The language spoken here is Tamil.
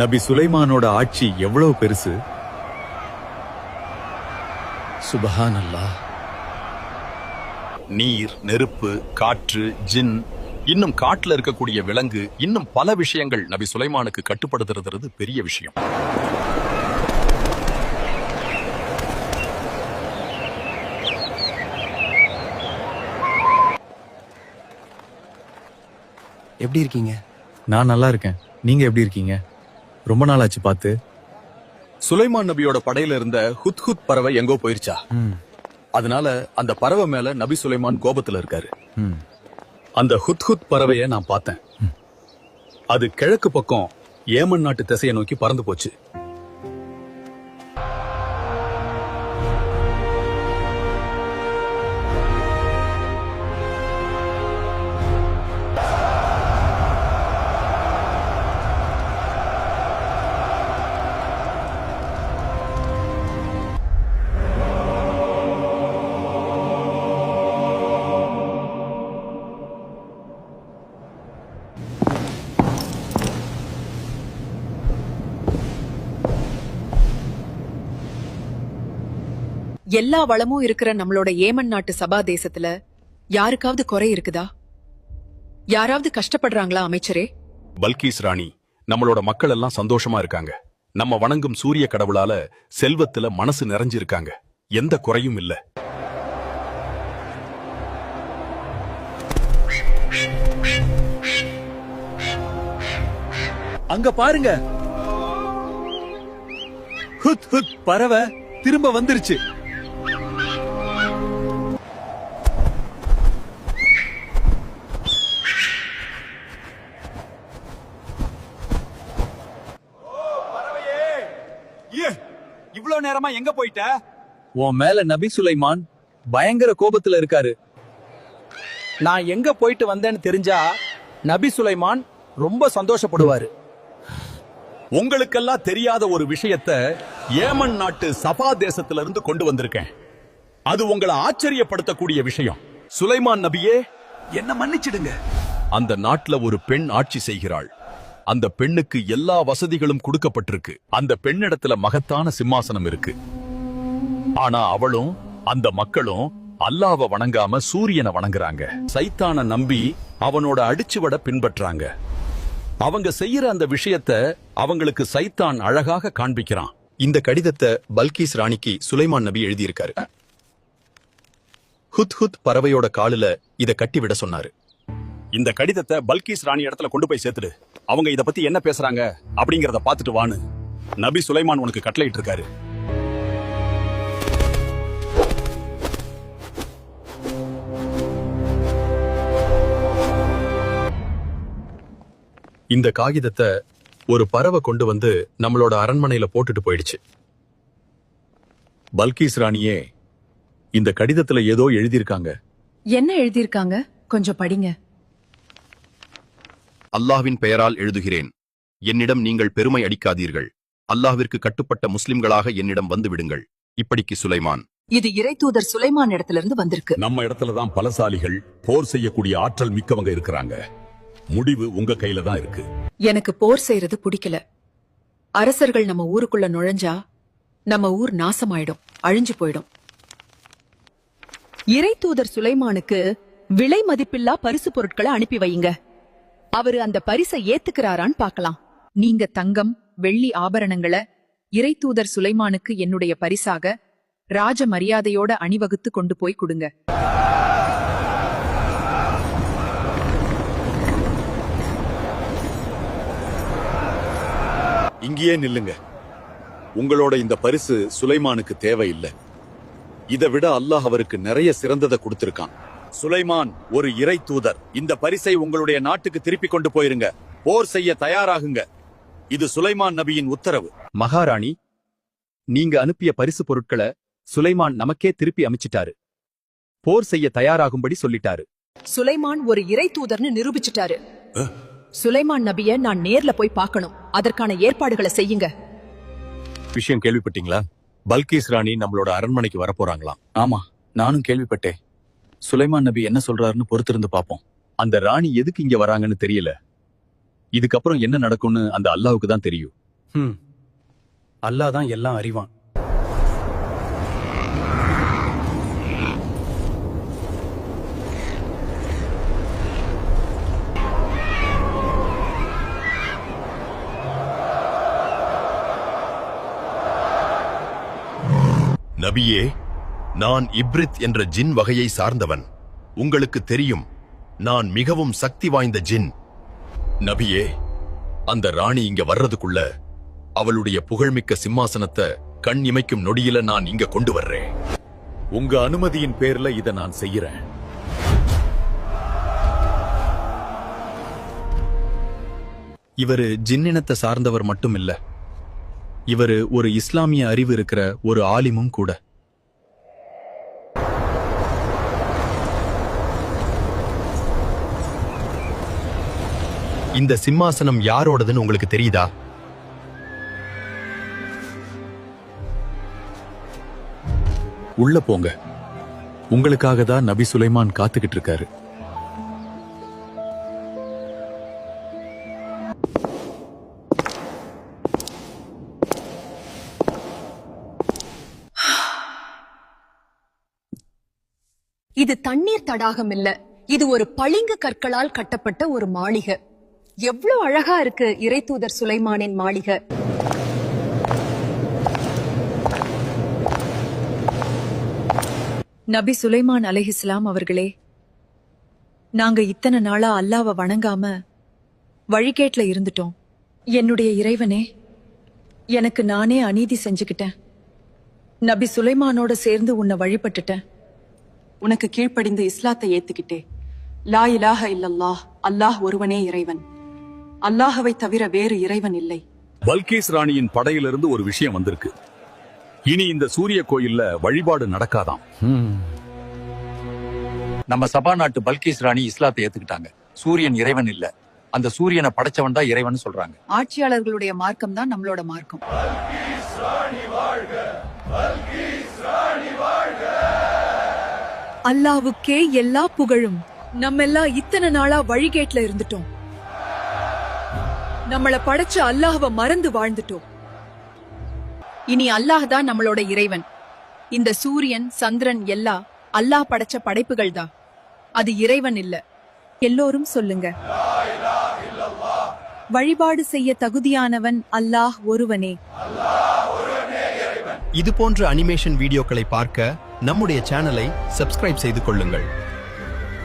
நபி சுலைமானோட ஆட்சி எவ்வளவு பெருசு. சுபஹான் அல்லாஹ். நீர், நெருப்பு, காற்று, ஜின், இன்னும் காட்டுல இருக்கக்கூடிய விலங்கு, இன்னும் பல விஷயங்கள் நபி சுலைமானுக்கு கட்டுப்படுத்துறது பெரிய விஷயம். எப்படி இருக்கீங்க? நான் நல்லா இருக்கேன். நீங்க எப்படி இருக்கீங்க? ரொம்ப நாள் ஆச்சு பார்த்து. சுலைமான் நபியோட படையில இருந்த ஹுத்ஹுத் பறவை எங்கோ போயிருச்சா? அதனால அந்த பறவை மேல நபி சுலைமான் கோபத்துல இருக்காரு. அந்த ஹுத்ஹுத் பறவைய நான் பார்த்தேன். அது கிழக்கு பக்கம் ஏமன் நாட்டு திசையை நோக்கி பறந்து போச்சு. எல்லா வளமும் இருக்கிற நம்மளோட ஏமன் நாட்டு சபா தேசத்துல யாருக்காவது குறை இருக்குதா? யாராவது கஷ்டப்படுறாங்களா அமைச்சரே? பல்கீஸ் ராணி, நம்மளோட மக்கள் எல்லாம் சந்தோஷமா இருக்காங்க. நம்ம வணங்கும் சூரிய கடவுளால செல்வத்துல மனசு நிறைஞ்சிருக்காங்க. எந்த குறையும் இல்ல. அங்க பாருங்க, ஹுத் ஹுத் பறவை திரும்ப வந்துருச்சு. இவ்வளவு நேரமா எங்க போயிட்ட? உன் மேல நபி சுலைமான் பயங்கர கோபத்துல இருக்காரு. நான் எங்க போயிட்டு வந்தேன்னு தெரிஞ்சா நபி சுலைமான் ரொம்ப சந்தோஷப்படுவாரு. உங்களுக்கெல்லாம் தெரியாத ஒரு விஷயத்தை ஏமன் நாட்டு சபா தேசத்துல இருந்து கொண்டு வந்திருக்கேன். அது உங்களை ஆச்சரியப்படுத்தக்கூடிய விஷயம். சுலைமான் நபியே, என்ன மன்னிச்சிடுங்க. அந்த நாட்டுல ஒரு பெண் ஆட்சி செய்கிறாள். அந்த பெண்ணுக்கு எல்லா வசதிகளும் கொடுக்கப்பட்டிருக்கு. அந்த பெண்ணிடத்துல மகத்தான சிம்மாசனம் இருக்கு. ஆனா அவளும் அந்த மக்களும் அல்லாஹ்வை வணங்காம சூரியனை வணங்குறாங்க. சைத்தானை நம்பி அவனோட அடிச்சுவட பின்பற்றாங்க. அவங்க செய்யற அந்த விஷயத்தை அவங்களுக்கு சைத்தான் அழகாக காண்பிக்கிறான். இந்த கடிதத்தை பல்கீஸ் ராணிக்கு சுலைமான் நபி எழுதியிருக்காரு. ஹுத் ஹுத் பறவையோட காலுல இத கட்டி விட சொன்னாரு. இந்த கடிதத்தை பல்கீஸ் ராணி இடத்துல கொண்டு போய் சேர்த்துடு. அவங்க இத பத்தி என்ன பேசுறாங்க அப்படிங்கறத பாத்துட்டு வான்னு நபி சுலைமான் உனக்கு கட்டளையிட்டு இருக்காரு. இந்த காகிதத்தை ஒரு பறவை கொண்டு வந்து நம்மளோட அரண்மனையில போட்டுட்டு போயிடுச்சு. பல்கீஸ் ராணியே, இந்த கடிதத்துல ஏதோ எழுதியிருக்காங்க. என்ன எழுதியிருக்காங்க? கொஞ்சம் படிங்க. அல்லாஹ்வின் பெயரால் எழுதுகிறேன். என்னிடம் நீங்கள் பெருமை அடிக்காதீர்கள். அல்லாஹ்விற்கு கட்டுப்பட்ட முஸ்லிம்களாக என்னிடம் வந்து விடுங்கள். இப்படிக்கு சுலைமான். இது இறை தூதர் சுலைமான் இடத்துல இருந்து வந்திருக்கு. நம்ம இடத்துலதான் பலசாலிகள், போர் செய்யக்கூடிய ஆற்றல் மிக்கவங்க இருக்கிறாங்க. முடிவு உங்க கையில தான் இருக்கு. எனக்கு போர் செய்யறது பிடிக்கல. அரசர்கள் நம்ம ஊருக்குள்ள நுழைஞ்சா நம்ம ஊர் நாசமாயிடும், அழிஞ்சு போயிடும். இறை தூதர் சுலைமானுக்கு விலை மதிப்பில்லா பரிசு பொருட்களை அனுப்பி வையுங்க. அவரு அந்த பரிசை ஏத்துக்கிறாரான்னு பார்க்கலாம். நீங்க தங்கம், வெள்ளி ஆபரணங்களை இறை தூதர் சுலைமானுக்கு என்னுடைய பரிசாக ராஜ மரியாதையோட அணிவகுத்து கொண்டு போய் கொடுங்க. இங்கேயே நில்லுங்க. உங்களோட இந்த பரிசு சுலைமானுக்கு தேவையில்லை. இதை விட அல்லாஹ் அவருக்கு நிறைய சிறந்ததை கொடுத்திருக்கான். சுலைமான் ஒரு இறை தூதர். இந்த பரிசை உங்களுடைய நாட்டுக்கு திருப்பி கொண்டு போயிருங்க. போர் செய்ய தயாராகுங்க. இது சுலைமான் நபியின் உத்தரவு. மகாராணி, நீங்க அனுப்பிய பரிசு பொருட்களை சுலைமான் நமக்கே திருப்பி அமைச்சிட்டாரு. போர் செய்ய தயாராகும்படி சொல்லிட்டாரு. சுலைமான் ஒரு இறை தூதர்னு நிரூபிச்சிட்டாரு. சுலைமான் நபிய நான் நேர்ல போய் பார்க்கணும். அதற்கான ஏற்பாடுகளை செய்யுங்க. விஷயம் கேள்விப்பட்டீங்களா? பல்கீஸ் ராணி நம்மளோட அரண்மனைக்கு வரப்போறாங்களாம். ஆமா, நானும் கேள்விப்பட்டேன். சுலைமான் நபி என்ன சொல்றாருன்னு பொறுத்திருந்து பாப்போம். அந்த ராணி எதுக்கு இங்க வராங்கன்னு தெரியல. இதுக்கப்புறம் என்ன நடக்கும்னு அந்த அல்லாஹ்வுக்கு தான் தெரியும். அல்லாஹ் தான் எல்லாம் அறிவான். நபியே, நான் இப்ரித் என்ற ஜின் வகையை சார்ந்தவன். உங்களுக்கு தெரியும், நான் மிகவும் சக்தி வாய்ந்த ஜின். நபியே, அந்த ராணி இங்க வர்றதுக்குள்ள அவளுடைய புகழ்மிக்க சிம்மாசனத்தை கண் இமைக்கும் நொடியில நான் இங்க கொண்டு வர்றேன். உங்க அனுமதியின் பேர்ல இத நான் செய்யறேன். இவரு ஜின்னினத்தை சார்ந்தவர் மட்டும் இல்ல, இவரு ஒரு இஸ்லாமிய அறிவு இருக்கிற ஒரு ஆலிமும் கூட. இந்த சிம்மாசனம் யாரோடதுன்னு உங்களுக்கு தெரியுதா? உள்ள போங்க. உங்களுக்காக தான் நபி சுலைமான் காத்துக்கிட்டு இருக்காரு. இது தண்ணீர் தடாகம் இல்ல, இது ஒரு பளிங்கு கற்களால் கட்டப்பட்ட ஒரு மாளிகை. எவ்வளவு அழகா இருக்கு இறைத்தூதர் சுலைமானின் மாளிகை. நபி சுலைமான் அலைஹிஸ்ஸலாம் அவர்களே, நாங்க இத்தனை நாளா அல்லாஹ்வை வணங்காம வழிகேட்ல இருந்துட்டோம். என்னுடைய இறைவனே, எனக்கு நானே அநீதி செஞ்சுக்கிட்டேன். நபி சுலைமானோட சேர்ந்து உன்னை வழிபட்டுட்டேன். உனக்கு கீழ்ப்படிந்து இஸ்லாத்தை ஏத்துக்கிட்டே. லா இலாஹ இல்லல்லாஹ், அல்லாஹ் ஒருவனே இறைவன், அல்லாஹவை தவிர வேறு இறைவன் இல்லை. பல்கீஸ் ராணியின் படையிலிருந்து ஒரு விஷயம் வந்திருக்கு. இனி இந்த சூரிய கோயில்ல வழிபாடு நடக்காதாம். நம்ம சபா நாட்டு பல்கீஸ் ராணி இஸ்லாத்தை ஏத்துக்கிட்டாங்க. சூரியன் இறைவன் இல்ல, அந்த சூரியனை படைச்சவன் தான் இறைவன் சொல்றாங்க. ஆட்சியாளர்களுடைய மார்க்கம் தான் நம்மளோட மார்க்கம். அல்லாஹ்வுக்கே எல்லா புகழும். நம்மெல்லாம் இத்தனை நாளா வழிகேட்ல இருந்துட்டோம். நம்மள படைச்ச அல்லாஹ்வை மறந்து வாழ்ந்துட்டோம். இனி அல்லாஹ் தான் நம்மளோட இறைவன். இந்த சூரியன் சந்திரன் எல்லாம் அல்லாஹ் படைச்ச படைப்புகள் தான், அது இறைவன் இல்ல. எல்லோரும் சொல்லுங்க, வழிபாடு செய்ய தகுதியானவன் அல்லாஹ் ஒருவனே. இது போன்ற அனிமேஷன் வீடியோக்களை பார்க்க நம்முடைய சேனலை சப்ஸ்கிரைப் செய்து கொள்ளுங்கள்.